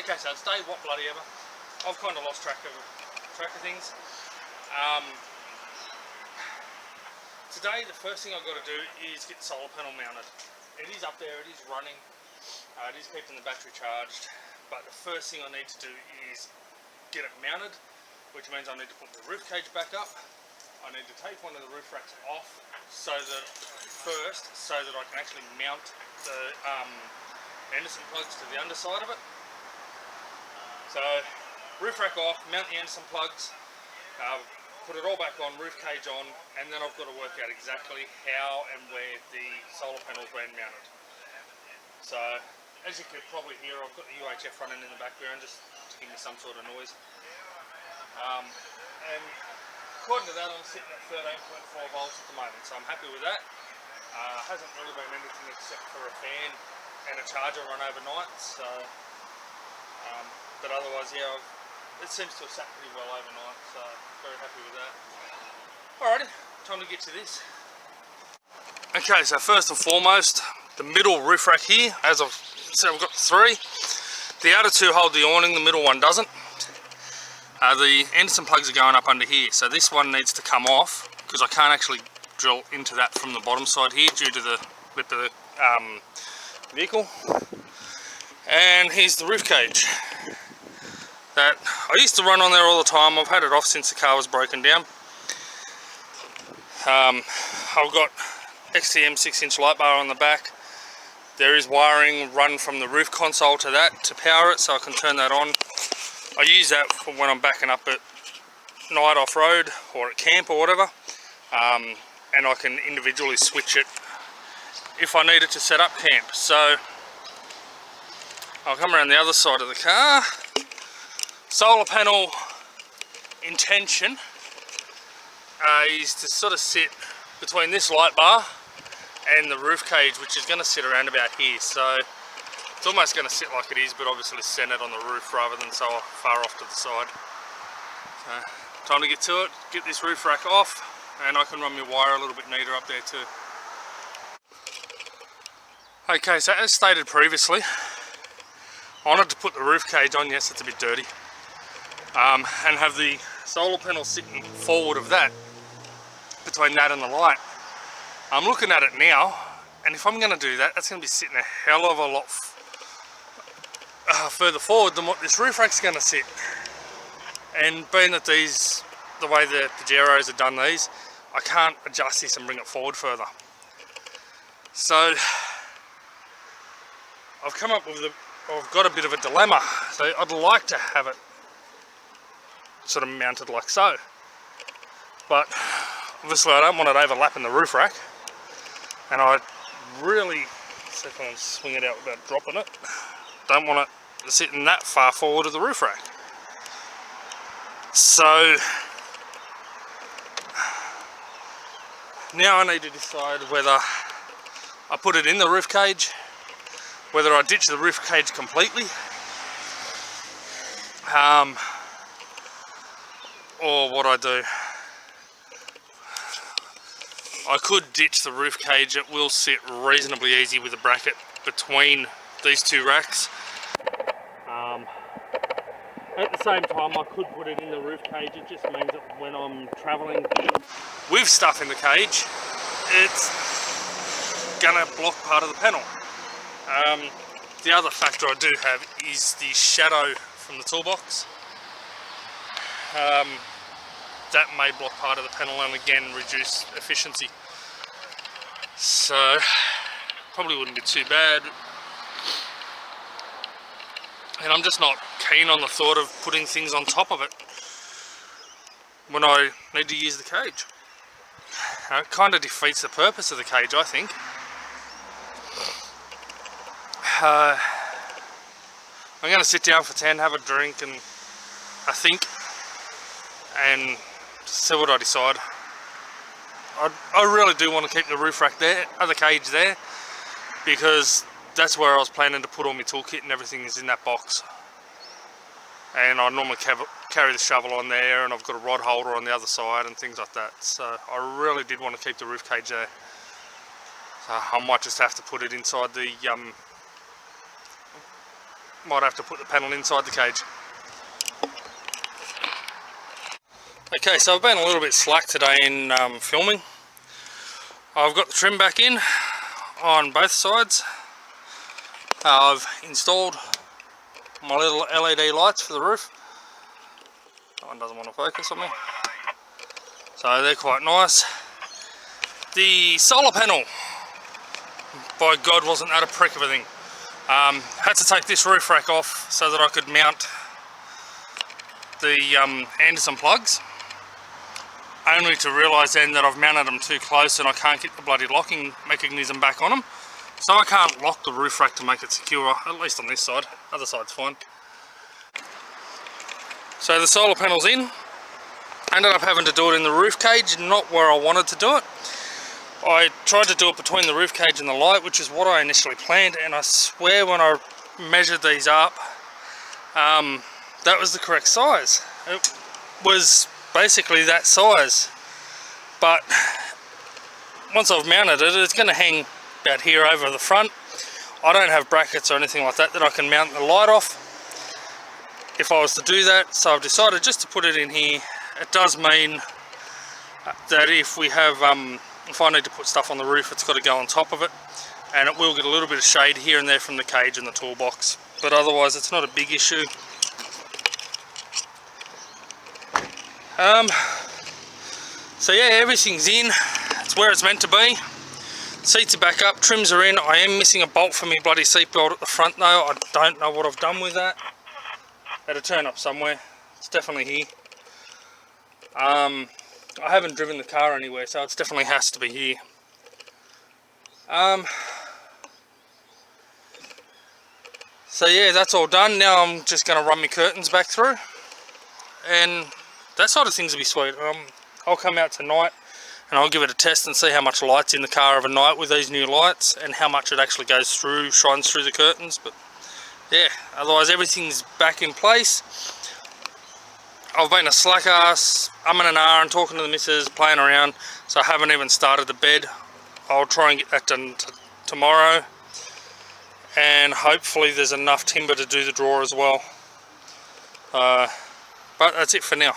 Okay, so it's day what bloody ever. I've kind of lost track of things. Today, the first thing I've got to do is get the solar panel mounted. It is up there, it is running, it is keeping the battery charged, but the first thing I need to do is get it mounted, which means I need to put the roof cage back up. I need to take one of the roof racks off so that I can actually mount the Anderson plugs to the underside of it. So roof rack off, mount the Anderson plugs, put it all back on, roof cage on, and then I've got to work out exactly how and where the solar panels were mounted. So as you could probably hear, I've got the UHF running in the background just to give me some sort of noise. And according to that, I'm sitting at 13.4 volts at the moment, so I'm happy with that. Hasn't really been anything except for a fan and a charger run overnight, so but otherwise, yeah, it seems to have sat pretty well overnight, so very happy with that. Alrighty, time to get to this. Okay, so first and foremost, the middle roof rack here, as I've said, I've got three. The outer two hold the awning, the middle one doesn't. The Anderson plugs are going up under here, so this one needs to come off because I can't actually drill into that from the bottom side here due to the width of the vehicle. And here's the roof cage that I used to run on there all the time. I've had it off since the car was broken down. I've got XTM 6-inch light bar on the back. There is wiring run from the roof console to that to power it, so I can turn that on. I use that for when I'm backing up at night off-road or at camp or whatever, and I can individually switch it if I need it to set up camp. So I'll come around the other side of the car. Solar panel intention is to sort of sit between this light bar and the roof cage, which is going to sit around about here. So it's almost going to sit like it is, but obviously centered on the roof rather than so far off to the side. So time to get to it, get this roof rack off, and I can run my wire a little bit neater up there too. Okay, so as stated previously, I wanted to put the roof cage on. Yes, it's a bit dirty, and have the solar panel sitting forward of that, between that and the light. I'm looking at it now, and if I'm going to do that, that's going to be sitting a hell of a lot further forward than what this roof rack's going to sit. And being that these, the way the Pajeros have done these, I can't adjust this and bring it forward further. So I've come up with I've got a bit of a dilemma. So I'd like to have it sort of mounted like so, but obviously I don't want it overlapping the roof rack, and I really, see if I can swing it out without dropping it, don't want it sitting that far forward of the roof rack. So now I need to decide whether I put it in the roof cage, whether I ditch the roof cage completely, or what I do. I could ditch the roof cage. It will sit reasonably easy with a bracket between these two racks. At the same time, I could put it in the roof cage. It just means that when I'm travelling with stuff in the cage, it's gonna block part of the panel. The other factor I do have is the shadow from the toolbox. That may block part of the panel and again reduce efficiency. So probably wouldn't be too bad. And I'm just not keen on the thought of putting things on top of it when I need to use the cage. It kind of defeats the purpose of the cage, I think. I'm going to sit down for 10, have a drink and I think, and see what I decide. I really do want to keep the roof rack there, the cage there, because that's where I was planning to put all my toolkit and everything is in that box. And I normally carry the shovel on there, and I've got a rod holder on the other side and things like that. So I really did want to keep the roof cage there. So I might just have to put it inside the might have to put the panel inside the cage. Okay, so I've been a little bit slack today in filming. I've got the trim back in on both sides. I've installed my little LED lights for the roof. That one doesn't want to focus on me. So they're quite nice. The solar panel, by God, wasn't that a prick of a thing. Had to take this roof rack off so that I could mount the Anderson plugs, only to realise then that I've mounted them too close and I can't get the bloody locking mechanism back on them. So I can't lock the roof rack to make it secure, at least on this side. Other side's fine. So the solar panel's in. Ended up having to do it in the roof cage, not where I wanted to do it. I tried to do it between the roof cage and the light, which is what I initially planned, and I swear when I measured these up, that was the correct size. It was basically that size, but once I've mounted it, it's going to hang about here over the front. I don't have brackets or anything like that I can mount the light off if I was to do that, so I've decided just to put it in here. It does mean that if we have if I need to put stuff on the roof, it's got to go on top of it, and it will get a little bit of shade here and there from the cage and the toolbox, but otherwise it's not a big issue. So yeah, everything's in. It's where it's meant to be. Seats are back up, trims are in. I am missing a bolt for my bloody seatbelt at the front though. I don't know what I've done with that. Had to turn up somewhere. It's definitely here. I haven't driven the car anywhere, so it definitely has to be here. So yeah, that's all done. Now I'm just going to run my curtains back through, and that side of things will be sweet. I'll come out tonight and I'll give it a test and see how much light's in the car overnight with these new lights, and how much it actually goes through, shines through the curtains. But yeah, otherwise everything's back in place. I've been a slack ass, umming and ahhing, talking to the missus, playing around, so I haven't even started the bed. I'll try and get that done tomorrow, and hopefully there's enough timber to do the drawer as well. But that's it for now.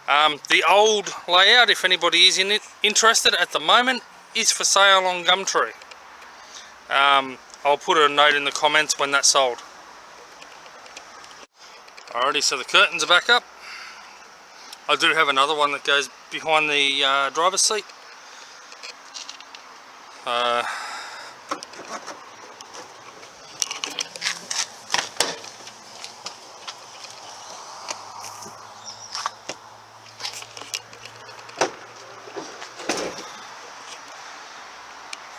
The old layout, if anybody is interested at the moment, is for sale on Gumtree. I'll put a note in the comments when that's sold. Alrighty, so the curtains are back up. I do have another one that goes behind the driver's seat.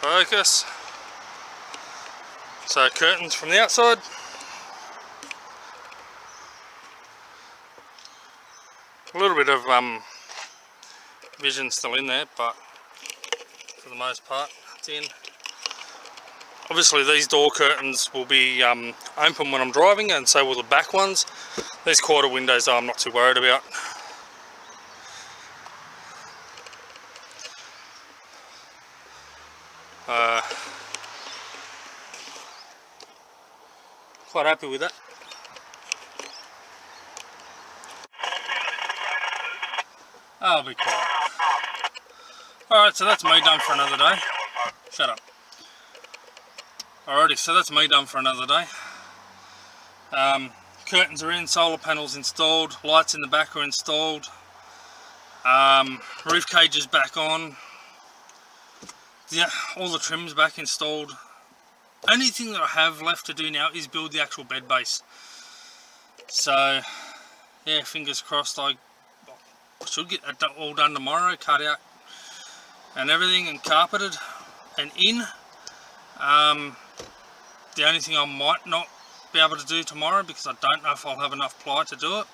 Focus. So curtains from the outside. A little bit of vision still in there, but for the most part it's in. Obviously these door curtains will be open when I'm driving, and so will the back ones. These quarter windows I'm not too worried about. Quite happy with that. I'll be quiet. Alright, so that's me done for another day. Shut up. Alrighty, so that's me done for another day. Curtains are in, solar panels installed, lights in the back are installed, roof cage is back on, yeah, all the trim's back installed. Only thing that I have left to do now is build the actual bed base. So yeah, fingers crossed I should get that all done tomorrow, cut out and everything and carpeted and in. The only thing I might not be able to do tomorrow, because I don't know if I'll have enough ply to do it,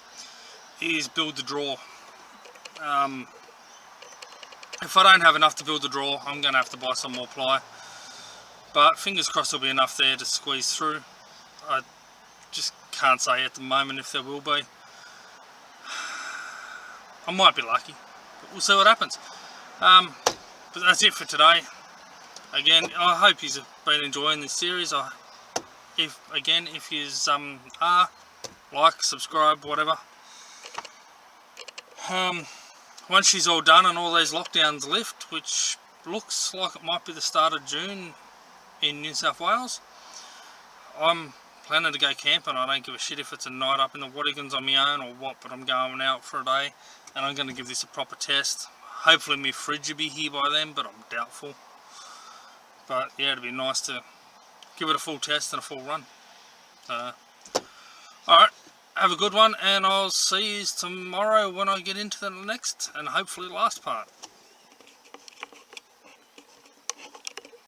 is build the drawer. If I don't have enough to build the drawer, I'm going to have to buy some more ply, but fingers crossed there'll be enough there to squeeze through. I just can't say at the moment if there will be. I might be lucky, but we'll see what happens. But that's it for today. Again, I hope you've been enjoying this series. if you are, like, subscribe, whatever. Once she's all done and all these lockdowns lift, which looks like it might be the start of June in New South Wales, I'm planning to go camping. I don't give a shit if it's a night up in the Wattigans on my own or what, but I'm going out for a day and I'm going to give this a proper test. Hopefully my fridge will be here by then, but I'm doubtful. But yeah, it'd be nice to give it a full test and a full run. Alright, have a good one, and I'll see you tomorrow when I get into the next and hopefully last part.